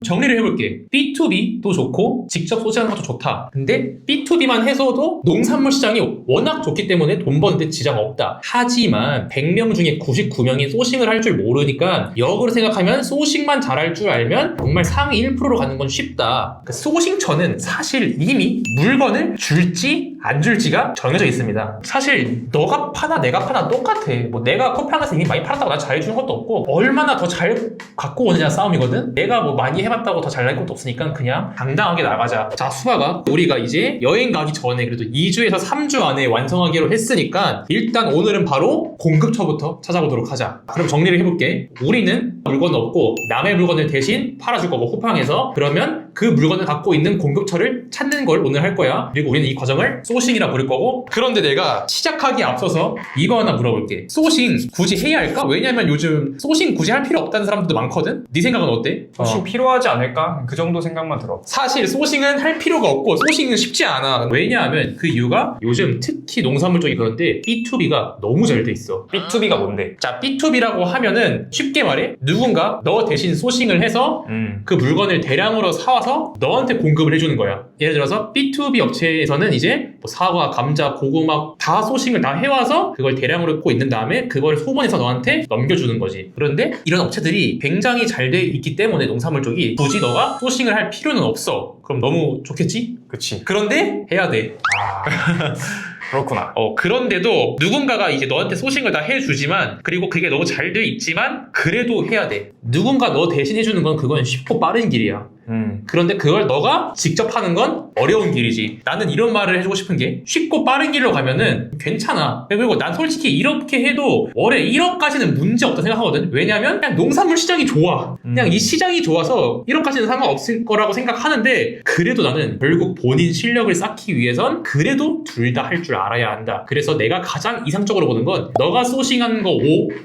정리를 해볼게. B2B도 좋고 직접 소싱하는 것도 좋다. 근데 B2B만 해서도 농산물 시장이 워낙 좋기 때문에 돈 버는데 지장 없다. 하지만 100명 중에 99명이 소싱을 할 줄 모르니까 역으로 생각하면 소싱만 잘할 줄 알면 정말 상위 1%로 가는 건 쉽다. 그 소싱처는 사실 이미 물건을 줄지 안 줄지가 정해져 있습니다. 사실 너가 파나 내가 파나 똑같아. 뭐 내가 커피 하나에서 이미 많이 팔았다고 나 잘해주는 것도 없고 얼마나 더 잘 갖고 오느냐 싸움이거든. 내가 뭐 많이 해봤다고 더 잘날 것도 없으니까 그냥 당당하게 나가자. 자, 수박아, 우리가 이제 여행 가기 전에 그래도 2주에서 3주 안에 완성하기로 했으니까 일단 오늘은 바로 공급처부터 찾아보도록 하자. 그럼 정리를 해볼게. 우리는 물건 없고 남의 물건을 대신 팔아줄 거고 쿠팡에서. 그러면 그 물건을 갖고 있는 공급처를 찾는 걸 오늘 할 거야. 그리고 우리는 이 과정을 소싱이라 부를 거고. 그런데 내가 시작하기에 앞서서 이거 하나 물어볼게. 소싱 굳이 해야 할까? 왜냐면 요즘 소싱 굳이 할 필요 없다는 사람들도 많거든? 네 생각은 어때? 소싱 필요하지 않을까? 그 정도 생각만 들어. 사실 소싱은 할 필요가 없고 소싱은 쉽지 않아. 왜냐하면 그 이유가 요즘 특히 농산물 쪽이 그런데 B2B가 너무 잘 돼 있어. B2B가 뭔데? 자, B2B라고 하면은 쉽게 말해 누군가 너 대신 소싱을 해서 그 물건을 대량으로 사와서 너한테 공급을 해주는 거야. 예를 들어서 B2B 업체에서는 이제 뭐 사과, 감자, 고구마 다 소싱을 다 해와서 그걸 대량으로 갖고 있는 다음에 그걸 소분해서 너한테 넘겨주는 거지. 그런데 이런 업체들이 굉장히 잘 돼 있기 때문에 농산물 쪽이 굳이 너가 소싱을 할 필요는 없어. 그럼 너무 좋겠지? 그치. 그런데 해야 돼. 그렇구나. 그런데도 누군가가 이제 너한테 소싱을 다 해주지만 그리고 그게 너무 잘 돼 있지만 그래도 해야 돼. 누군가 너 대신 해주는 건 그건 쉽고 빠른 길이야. 그런데 그걸 너가 직접 하는 건 어려운 길이지. 나는 이런 말을 해주고 싶은 게 쉽고 빠른 길로 가면은 괜찮아. 그리고 난 솔직히 이렇게 해도 월에 1억까지는 문제 없다 생각하거든. 왜냐면 그냥 농산물 시장이 좋아. 그냥 이 시장이 좋아서 1억까지는 상관없을 거라고 생각하는데 그래도 나는 결국 본인 실력을 쌓기 위해선 그래도 둘 다 할 줄 알아야 한다. 그래서 내가 가장 이상적으로 보는 건 너가 소싱하는 거 5,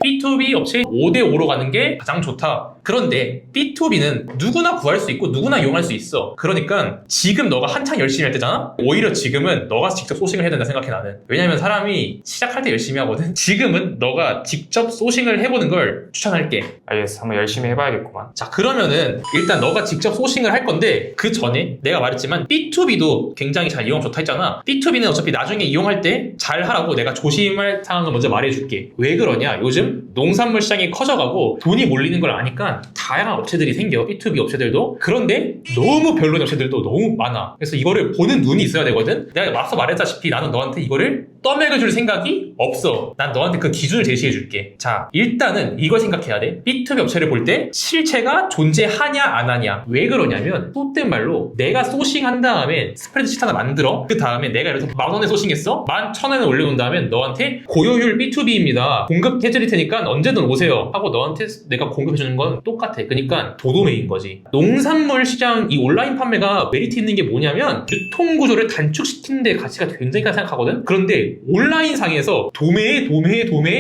B2B 업체 5대5로 가는 게 가장 좋다. 그런데 B2B는 누구나 구할 수 있고 누구나 이용할 수 있어. 그러니까 지금 너가 한창 열심히 할 때잖아? 오히려 지금은 너가 직접 소싱을 해야 된다 생각해 나는. 왜냐면 사람이 시작할 때 열심히 하거든? 지금은 너가 직접 소싱을 해보는 걸 추천할게. 알겠어. 한번 열심히 해봐야겠구만. 자, 그러면은 일단 너가 직접 소싱을 할 건데 그 전에 내가 말했지만 B2B도 굉장히 잘 이용 좋다 했잖아. B2B는 어차피 나중에 이용할 때 잘 하라고 내가 조심할 상황을 먼저 말해줄게. 왜 그러냐? 요즘 농산물 시장이 커져가고 돈이 몰리는 걸 아니까 다양한 업체들이 생겨. B2B 업체들도. 그런데 너무 별로인 업체들도 너무 많아. 그래서 이거를 보는 눈이 있어야 되거든. 내가 앞서 말했다시피 나는 너한테 이거를 떠먹여줄 생각이 없어. 난 너한테 그 기준을 제시해줄게. 자, 일단은 이걸 생각해야 돼. B2B 업체를 볼 때 실체가 존재하냐 안 하냐. 왜 그러냐면 속된 말로 내가 소싱한 다음에 스프레드시트 하나 만들어. 그 다음에 내가 예를 들어서 10,000원에 소싱했어. 11,000원에 올려놓은 다음에 너한테 고효율 B2B입니다. 공급해드릴 테니까 언제든 오세요 하고 너한테 내가 공급해주는 건 똑같아. 그러니까 도도매인 거지. 농산물 시장 이 온라인 판매가 메리트 있는 게 뭐냐면 유통구조를 단축시키는 데 가치가 굉장히 크다 생각하거든. 그런데 온라인 상에서 도매에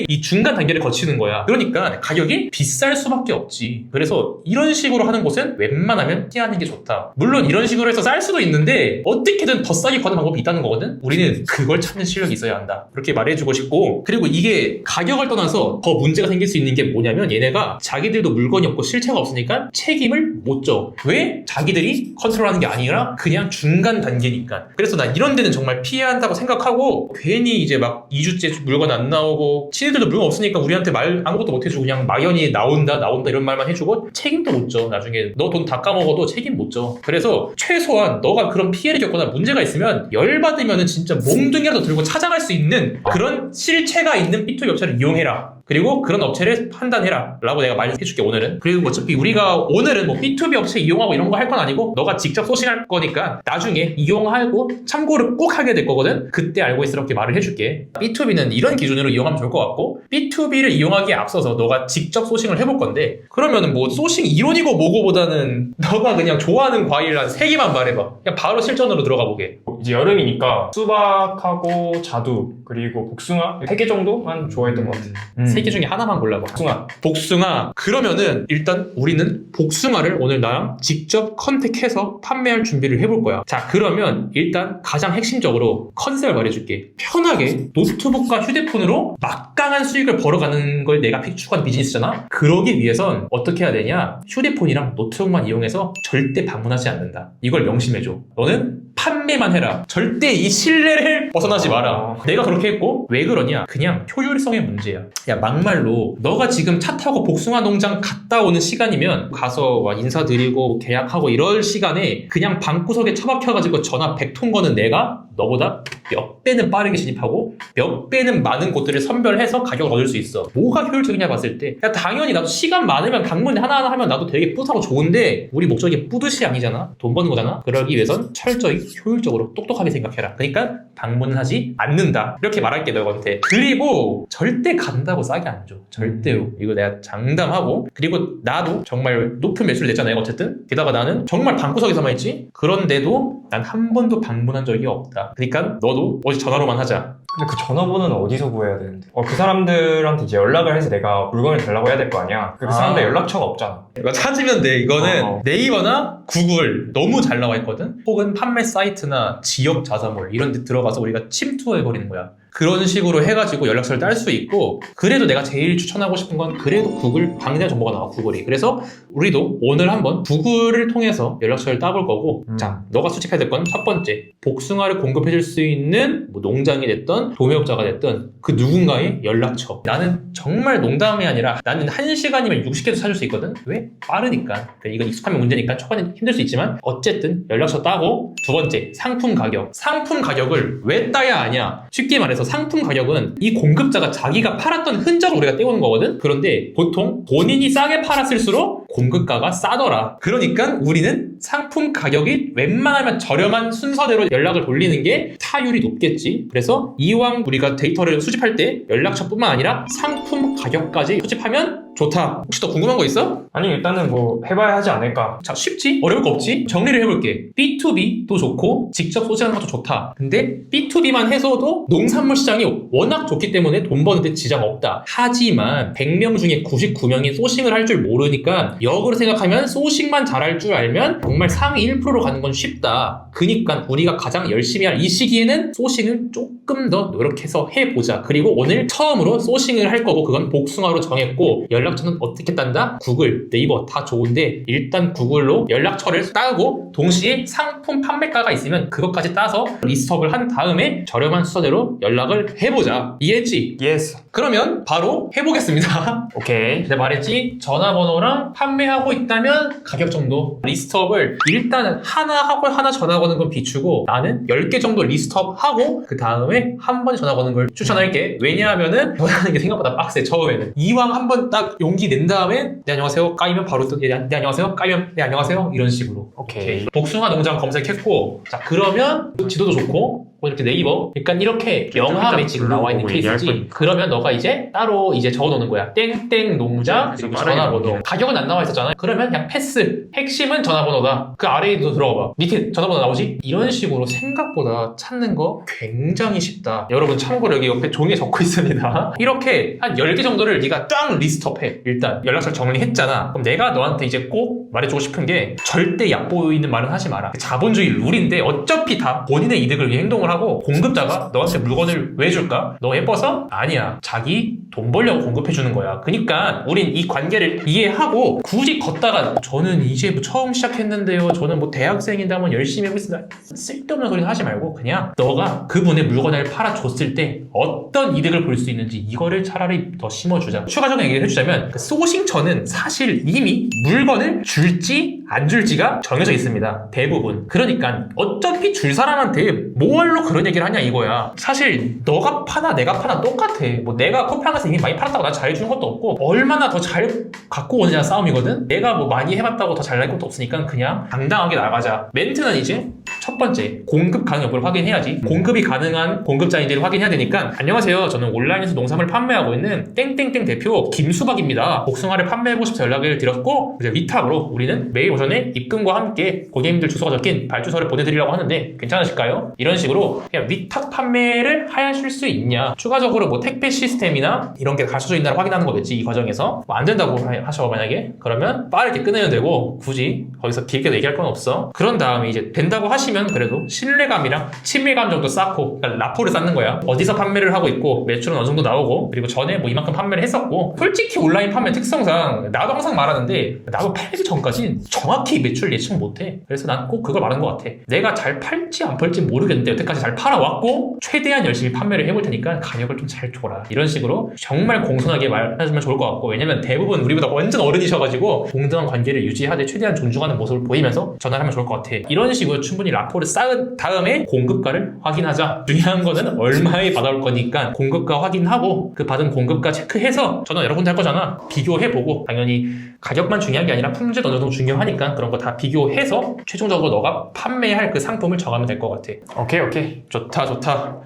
이 중간 단계를 거치는 거야. 그러니까 가격이 비쌀 수밖에 없지. 그래서 이런 식으로 하는 곳은 웬만하면 피하는 게 좋다. 물론 이런 식으로 해서 쌀 수도 있는데 어떻게든 더 싸게 거는 방법이 있다는 거거든. 우리는 그걸 찾는 실력이 있어야 한다. 그렇게 말해주고 싶고, 그리고 이게 가격을 떠나서 더 문제가 생길 수 있는 게 뭐냐면 얘네가 자기들도 물건이 없고 실체가 없으니까 책임을 못 져. 왜? 자기들이 컨트롤하는 게 아니라 그냥 중간 단계니까. 그래서 난 이런 데는 정말 피해야 한다고 생각하고, 괜히 이제 막 2주째 물건 안 나오고 친애들도 물건 없으니까 우리한테 말 아무것도 못 해주고 그냥 막연히 나온다 이런 말만 해주고 책임도 못 져. 나중에 너 돈 다 까먹어도 책임 못 져. 그래서 최소한 너가 그런 피해를 겪거나 문제가 있으면 열받으면은 진짜 몽둥이라도 들고 찾아갈 수 있는 그런 실체가 있는 B2B 업체를 이용해라. 그리고 그런 업체를 판단해라 라고 내가 말해줄게 오늘은. 그리고 어차피 우리가 오늘은 뭐 B2B 업체 이용하고 이런 거 할 건 아니고 너가 직접 소싱할 거니까 나중에 이용하고 참고를 꼭 하게 될 거거든. 그때 알고 있으라고 말을 해줄게. B2B는 이런 기준으로 이용하면 좋을 것 같고, B2B를 이용하기에 앞서서 너가 직접 소싱을 해볼 건데, 그러면은 뭐 소싱 이론이고 뭐고보다는 너가 그냥 좋아하는 과일 한 3개만 말해봐. 그냥 바로 실전으로 들어가 보게. 이제 여름이니까 수박하고 자두 그리고 복숭아 3개 정도만 좋아했던 것 같아. 세 개 중에 하나만 골라봐. 복숭아. 그러면은 일단 우리는 복숭아를 오늘 나랑 직접 컨택해서 판매할 준비를 해볼 거야. 자, 그러면 일단 가장 핵심적으로 컨셉을 말해줄게. 편하게 노트북과 휴대폰으로 막강한 수익을 벌어가는 걸 내가 추구한 비즈니스잖아. 그러기 위해선 어떻게 해야 되냐? 휴대폰이랑 노트북만 이용해서 절대 방문하지 않는다. 이걸 명심해줘. 너는 판매만 해라. 절대 이 신뢰를 벗어나지 마라. 내가 그렇게 했고, 왜 그러냐? 그냥 효율성의 문제야. 야, 막말로 너가 지금 차 타고 복숭아 농장 갔다 오는 시간이면 가서 와 인사드리고 계약하고 이럴 시간에 그냥 방구석에 처박혀가지고 전화 100통 거는 내가 너보다 몇 배는 빠르게 진입하고 몇 배는 많은 곳들을 선별해서 가격을 얻을 수 있어. 뭐가 효율적이냐 봤을 때, 야, 당연히 나도 시간 많으면 방문 하나하나 하면 나도 되게 뿌듯하고 좋은데 우리 목적이 뿌듯이 아니잖아. 돈 버는 거잖아. 그러기 위해선 철저히 효율적으로 똑똑하게 생각해라. 그러니까 방문은 하지 않는다. 이렇게 말할게 너한테. 그리고 절대 간다고 싸게 안 줘. 절대로. 이거 내가 장담하고. 그리고 나도 정말 높은 매수를 냈잖아요. 어쨌든. 게다가 나는 정말 방구석에서만 있지. 그런데도 난 한 번도 방문한 적이 없다. 그러니까 너도 어디 전화로만 하자. 근데 그 전화번호는 어디서 구해야 되는데? 그 사람들한테 이제 연락을 해서 내가 물건을 달라고 해야 될 거 아니야? 그 사람들 연락처가 없잖아. 이거 찾으면 돼. 이거는 네이버나 구글 너무 잘 나와 있거든. 혹은 판매 사이트나 지역 자사몰 이런 데 들어가서 우리가 침투해버리는 거야. 그런 식으로 해가지고 연락처를 딸 수 있고, 그래도 내가 제일 추천하고 싶은 건 그래도 구글, 방대한 정보가 나와, 구글이. 그래서 우리도 오늘 한번 구글을 통해서 연락처를 따볼 거고, 자, 너가 수집해야 될 건 첫 번째, 복숭아를 공급해줄 수 있는 뭐 농장이 됐든 도매업자가 됐든 그 누군가의 연락처. 나는 정말 농담이 아니라 나는 1시간이면 60개도 찾을 수 있거든. 왜? 빠르니까. 이건 익숙하면 문제니까 초반에 힘들 수 있지만 어쨌든 연락처 따고, 두 번째, 상품 가격. 상품 가격을 왜 따야 하냐? 쉽게 말해서 상품 가격은 이 공급자가 자기가 팔았던 흔적을 우리가 떼오는 거거든. 그런데 보통 본인이 싸게 팔았을수록 공급가가 싸더라. 그러니까 우리는 상품 가격이 웬만하면 저렴한 순서대로 연락을 돌리는 게 타율이 높겠지. 그래서 이왕 우리가 데이터를 수집할 때 연락처뿐만 아니라 상품 가격까지 수집하면 좋다. 혹시 더 궁금한 거 있어? 아니, 일단은 뭐 해봐야 하지 않을까? 자, 쉽지? 어려울 거 없지? 정리를 해볼게. B2B도 좋고 직접 소지하는 것도 좋다. 근데 B2B만 해서도 농산물 시장이 워낙 좋기 때문에 돈 버는데 지장 없다. 하지만 100명 중에 99명이 소싱을 할 줄 모르니까 역으로 생각하면 소싱만 잘할 줄 알면 정말 상위 1%로 가는 건 쉽다. 그니까 우리가 가장 열심히 할 이 시기에는 소싱을 조금 더 노력해서 해보자. 그리고 오늘 처음으로 소싱을 할 거고, 그건 복숭아로 정했고, 연락처는 어떻게 딴다? 구글, 네이버 다 좋은데 일단 구글로 연락처를 따고 동시에 상품 판매가가 있으면 그것까지 따서 리스트업을 한 다음에 저렴한 순서대로 연락을 해보자. 이해했지? 예스. 그러면 바로 해보겠습니다. 오케이. 내가 말했지? 전화번호랑 판매하고 있다면 가격 정도. 리스트업을 일단은 하나 하고 하나 전화 거는 건 비추고, 나는 10개 정도 리스트업 하고 그 다음에 한 번 전화 거는 걸 추천할게. 왜냐하면은 전화하는 게 생각보다 빡세. 처음에는 이왕 한 번 딱 용기 낸 다음에 네 안녕하세요 까이면 바로 또 네 안녕하세요 까이면 네 안녕하세요 이런 식으로. 오케이. 복숭아 농장 검색했고, 자 그러면 지도도 좋고 뭐 이렇게 네이버, 그러니까 이렇게 명함이 지금 나와 있는 케이스지. 그러면 너가 이제 따로 이제 적어놓는 거야. 땡땡 농장 그리고 전화번호. 가격은 안 나와 있었잖아. 그러면 그냥 패스. 핵심은 전화번호다. 그 아래에도 들어가봐. 밑에 전화번호 나오지? 이런 식으로 생각보다 찾는 거 굉장히 쉽다. 여러분 참고로 여기 옆에 종이에 적고 있습니다. 이렇게 한 10개 정도를 네가 딱 리스트업해. 일단 연락처를 정리했잖아. 그럼 내가 너한테 이제 꼭 말해주고 싶은 게, 절대 얕보이는 말은 하지 마라. 자본주의 룰인데 어차피 다 본인의 이득을 위해 행동을 하고, 공급자가 너한테 물건을 왜 줄까? 너 예뻐서? 아니야. 자기 돈 벌려고 공급해주는 거야. 그러니까 우린 이 관계를 이해하고, 굳이 걷다가 저는 이제 뭐 처음 시작했는데요, 저는 뭐 대학생인데 한번 열심히 해보겠습니다, 쓸데없는 소리는 하지 말고 그냥 너가 그분의 물건을 팔아줬을 때 어떤 이득을 볼 수 있는지 이거를 차라리 더 심어주자. 추가적인 얘기를 해주자면, 그 소싱처는 사실 이미 물건을 줄지 안 줄지가 정해져 있습니다. 대부분. 그러니까 어차피 줄 사람한테 뭐하러 그런 얘기를 하냐 이거야. 사실 너가 파나 내가 파나 똑같아. 뭐 내가 커피 한 가서 이미 많이 팔았다고 나 잘해주는 것도 없고, 얼마나 더 잘 갖고 오느냐 싸움이거든. 내가 뭐 많이 해봤다고 더 잘날 것도 없으니까 그냥 당당하게 나가자. 멘트는 이제 첫 번째, 공급 가능 여부를 확인해야지. 공급이 가능한 공급자인지를 확인해야 되니까 안녕하세요. 저는 온라인에서 농산물 판매하고 있는 땡땡땡 대표 김수박입니다. 복숭아를 판매하고 싶어서 연락을 드렸고 이제 위탁으로 우리는 매일 오전에 입금과 함께 고객님들 주소가 적힌 발주서를 보내드리려고 하는데 괜찮으실까요? 이런 식으로 그냥 위탁 판매를 하실 수 있냐, 추가적으로 뭐 택배 시스템이나 이런 게 갖춰져 있나를 확인하는 거겠지. 이 과정에서 뭐 안 된다고 하셔 만약에 그러면 빠르게 끊으면 되고 굳이 거기서 길게 얘기할 건 없어. 그런 다음에 이제 된다고 하시면 그래도 신뢰감이랑 친밀감 정도 쌓고, 그러니까 라포를 쌓는 거야. 어디서 판매를 하고 있고 매출은 어느 정도 나오고, 그리고 전에 뭐 이만큼 판매를 했었고. 솔직히 온라인 판매 특성상 나도 항상 말하는데 나도 팔기 전까지 정확히 매출 예측 못해. 그래서 난 꼭 그걸 말하는 것 같아. 내가 잘 팔지 안 팔지 모르겠는데 여태까지 잘 팔아왔고 최대한 열심히 판매를 해볼 테니까 가격을 좀 잘 줘라. 이런 식으로 정말 공손하게 말해주면 좋을 것 같고, 왜냐면 대부분 우리보다 완전 어른이셔가지고 동등한 관계를 유지하되 최대한 존중하는 모습을 보이면서 전화를 하면 좋을 것 같아. 이런 식으로 충분히 라포를 쌓은 다음에 공급가를 확인하자. 중요한 거는 얼마에 받아올 거니까 공급가 확인하고 그 받은 공급가 체크해서 전화 여러 군데 할 거잖아. 비교해보고, 당연히 가격만 중요한 게 아니라 품질도 어느 정도 중요하니까 그런 거 다 비교해서 최종적으로 너가 판매할 그 상품을 정하면 될 것 같아. 오케이. 좋다.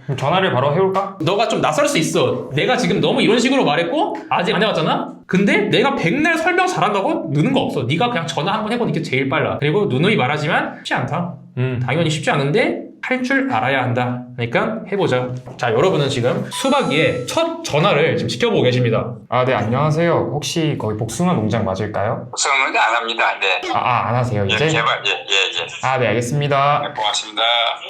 그럼 전화를 바로 해볼까? 너가 좀 낯설 수 있어. 내가 지금 너무 이런 식으로 말했고 아직 안 해봤잖아? 근데 내가 백날 설명 잘한다고 느는 거 없어. 네가 그냥 전화 한번 해보는 게 제일 빨라. 그리고 누누이 말하지만 쉽지 않다. 당연히 쉽지 않은데 할 줄 알아야 한다. 그러니까 해보자. 자, 여러분은 지금 수박이의 첫 전화를 지금 지켜보고 계십니다. 아, 네, 안녕하세요. 혹시 거기 복숭아 농장 맞을까요? 복숭아 농장 안 합니다. 네. 안 하세요, 이제? 제발, 예. 아, 네, 알겠습니다. 네, 고맙습니다.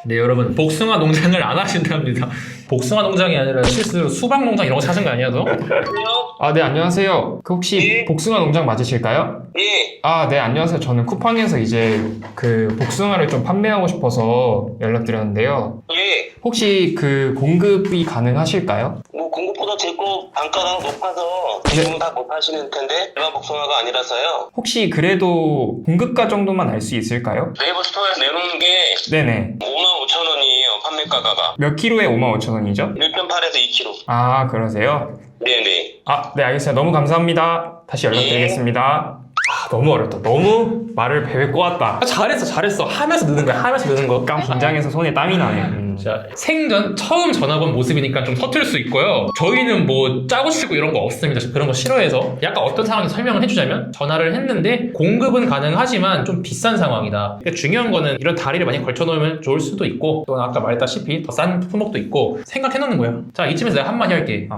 네, 여러분, 복숭아 농장을 안 하신답니다. 복숭아 농장이 아니라 실수로 수박 농장 이런 거 찾은 거 아니야, 너? 아, 네, 안녕하세요. 그 혹시 네. 복숭아 농장 맞으실까요? 예. 아, 네, 안녕하세요. 저는 쿠팡에서 이제 그 복숭아를 좀 판매하고 싶어서 연락드렸는데요. 예. 혹시 그 공급이 가능하실까요? 뭐 공급보다 제거 단가가 높아서 지금 다 못 하시는 텐데 일반 복숭아가 아니라서요. 혹시 그래도 공급가 정도만 알 수 있을까요? 네이버 스토어에 내놓은 게 네네. 55,000원이에요. 판매가가. 몇 킬로에 55,000원이죠? 1.8에서 2kg. 아, 그러세요? 네네. 아, 네, 알겠습니다. 너무 감사합니다. 다시 연락드리겠습니다. 아, 너무 어렵다. 너무 말을 배에 꼬았다. 잘했어. 하면서 느는 거야. 하면서 느는 거. 깜 긴장해서 손에 땀이 나네. 자, 생전 처음 전화 건 모습이니까 좀 서툴 수 있고요. 저희는 뭐 짜고 치고 이런 거 없습니다. 그런 거 싫어해서. 약간 어떤 상황인지 설명을 해주자면, 전화를 했는데 공급은 가능하지만 좀 비싼 상황이다. 그러니까 중요한 거는 이런 다리를 많이 걸쳐놓으면 좋을 수도 있고, 또 아까 말했다시피 더 싼 품목도 있고 생각해놓는 거야. 자, 이쯤에서 내가 한마디 할게.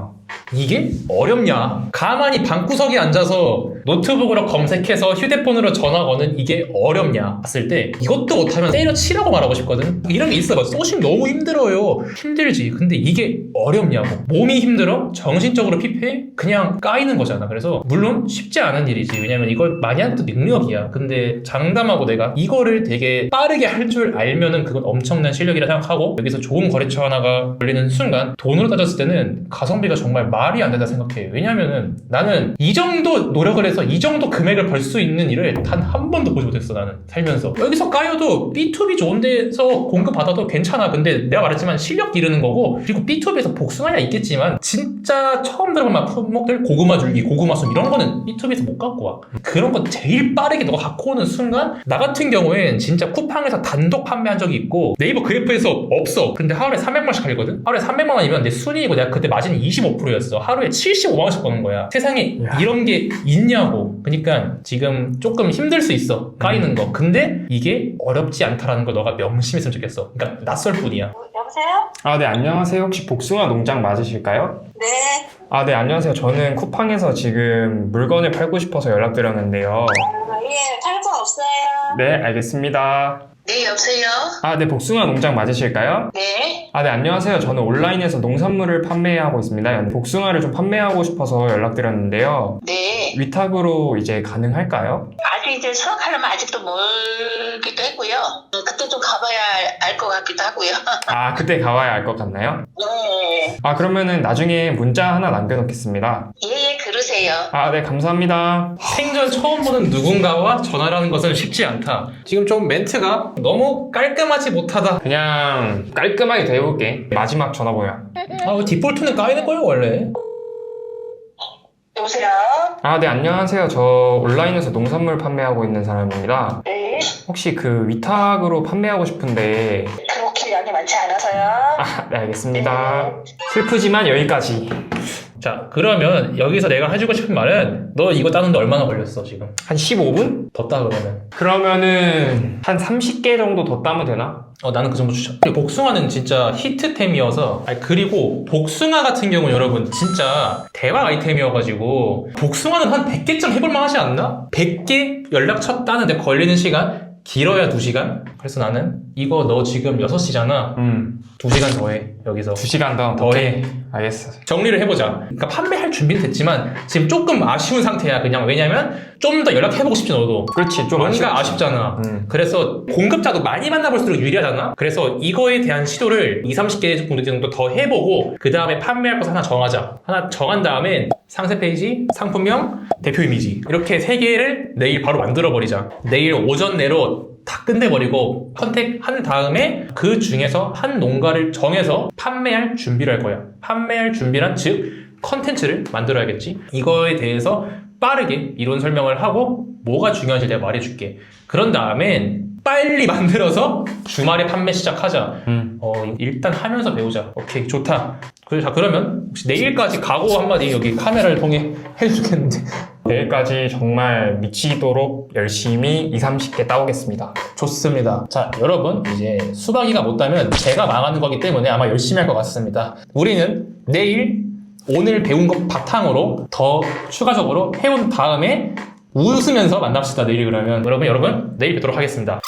이게 어렵냐? 가만히 방구석에 앉아서 노트북으로 검색해서 휴대폰으로 전화 거는 이게 어렵냐 봤을 때 이것도 못하면 때려치라고 말하고 싶거든. 이런 게 있어. 소싱 너무 힘들어요. 힘들지. 근데 이게 어렵냐고. 몸이 힘들어? 정신적으로 피폐해? 그냥 까이는 거잖아. 그래서 물론 쉽지 않은 일이지. 왜냐면 이걸 많이 하는 것도 능력이야. 근데 장담하고 내가 이거를 되게 빠르게 할 줄 알면은 그건 엄청난 실력이라 생각하고, 여기서 좋은 거래처 하나가 열리는 순간 돈으로 따졌을 때는 가성비가 정말 말이 안 된다 생각해. 왜냐면은 나는 이 정도 노력을 해서 이 정도 금액을 벌 수 있는 일을 단 한 번도 보지 못했어. 나는 살면서 여기서 까여도 B2B 좋은 데서 공급 받아도 괜찮아. 근데 내가 말했지만 실력 기르는 거고, 그리고 B2B에서 복숭아야 있겠지만 진짜 처음 들어본 품목들, 고구마 줄기, 고구마 순 이런 거는 B2B에서 못 갖고 와. 그런 거 제일 빠르게 너가 갖고 오는 순간, 나 같은 경우엔 진짜 쿠팡에서 단독 판매한 적이 있고 네이버 그래프에서 없어. 근데 하루에 300만원씩 팔거든. 하루에 300만 원이면 내 순이익이고, 내가 그때 마진이 25%였어. 하루에 75만 원씩 버는 거야. 세상에 이런 게 있냐고. 그러니까 지금 조금 힘들 수 있어, 까이는 거. 근데 이게 어렵지 않다라는 걸 너가 명심했으면 좋겠어. 그러니까 낯설 뿐이야. 여보세요? 아, 네, 안녕하세요. 혹시 복숭아 농장 맞으실까요? 네. 아, 네, 안녕하세요. 저는 쿠팡에서 지금 물건을 팔고 싶어서 연락드렸는데요. 예, 팔 거 없어요. 네, 알겠습니다. 네, 여보세요? 아, 네, 복숭아 농장 맞으실까요? 네. 아, 네, 안녕하세요. 저는 온라인에서 농산물을 판매하고 있습니다. 복숭아를 좀 판매하고 싶어서 연락드렸는데요. 네. 위탁으로 이제 가능할까요? 아직 이제 수확하려면 아직도 멀기도 했고요. 그때 좀 가봐야 알 것 같기도 하고요. 아, 그때 가봐야 알 것 같나요? 네. 아, 그러면은 나중에 문자 하나 남겨놓겠습니다. 예, 그러세요. 아, 네, 감사합니다. 생전 처음 보는 누군가와 전화라는 것은 쉽지 않다. 지금 좀 멘트가 너무 깔끔하지 못하다. 그냥 깔끔하게 더 해볼게. 마지막 전화번호야. 디폴트는 까이는 거예요, 원래. 여보세요? 아, 네, 안녕하세요. 저 온라인에서 농산물 판매하고 있는 사람입니다. 네. 혹시 그 위탁으로 판매하고 싶은데 그렇게 양이 많지 않아서요. 네, 알겠습니다. 슬프지만 여기까지. 자, 그러면 여기서 내가 해주고 싶은 말은 너 이거 따는데 얼마나 걸렸어 지금? 한 15분? 더 따 그러면. 그러면은 한 30개 정도 더 따면 되나? 나는 그 정도 추천. 그리고 복숭아는 진짜 히트템이어서. 그리고 복숭아 같은 경우는 여러분 진짜 대박 아이템이어가지고 복숭아는 한 100개쯤 해볼만 하지 않나? 100개 연락처 따는데 걸리는 시간 길어야 2시간? 그래서 나는 이거 너 지금 6시잖아. 2시간 더 해. 여기서 2시간 더 해. 알겠어. 정리를 해보자. 그러니까 판매할 준비는 됐지만 지금 조금 아쉬운 상태야. 그냥 왜냐면 좀 더 연락해보고 싶지 너도. 그렇지, 좀 뭔가 아쉽지. 아쉽잖아. 그래서 공급자도 많이 만나볼수록 유리하잖아. 그래서 이거에 대한 시도를 20, 30개 정도 더 해보고 그 다음에 판매할 것을 하나 정하자. 하나 정한 다음에 상세 페이지, 상품명, 대표 이미지 이렇게 3개를 내일 바로 만들어버리자. 내일 오전 내로 다 끝내버리고 컨택한 다음에 그 중에서 한 농가를 정해서 판매할 준비를 할 거야. 판매할 준비란 즉 컨텐츠를 만들어야겠지. 이거에 대해서 빠르게 이론 설명을 하고 뭐가 중요한지 내가 말해줄게. 그런 다음엔 빨리 만들어서 주말에 판매 시작하자. 일단 하면서 배우자. 오케이, 좋다. 자, 그러면 혹시 내일까지 각오 한마디 여기 카메라를 통해 해주겠는데. 내일까지 정말 미치도록 열심히 20, 30개 따오겠습니다. 좋습니다. 자, 여러분 이제 수박이가 못 따면 제가 망하는 거기 때문에 아마 열심히 할 것 같습니다. 우리는 내일 오늘 배운 것 바탕으로 더 추가적으로 해온 다음에 웃으면서 만납시다. 내일 그러면 여러분 내일 뵙도록 하겠습니다.